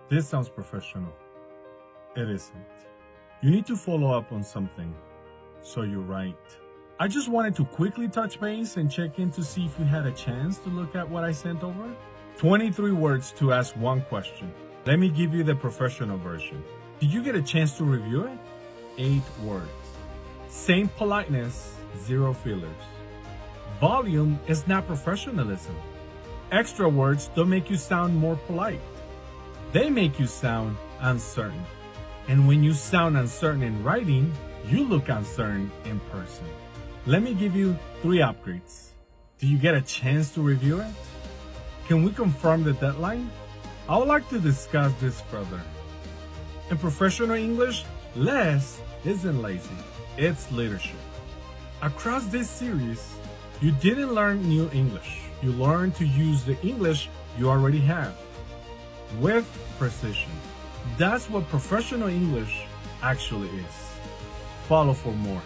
This sounds professional. It isn't. You need to follow up on something, so you write. I just wanted to quickly touch base and check in to see if you had a chance to look at what I sent over. 23 words to ask one question. Let me give you the professional version. Did you get a chance to review it? 8 words. Same politeness, 0 fillers. Volume is not professionalism. Extra words don't make you sound more polite. They make you sound uncertain. And when you sound uncertain in writing, you look uncertain in person. Let me give you 3 upgrades. Do you get a chance to review it? Can we confirm the deadline? I would like to discuss this further. In professional English, less isn't lazy, it's leadership. Across this series, you didn't learn new English. You learned to use the English you already have with precision. That's what professional English actually is. Follow for more.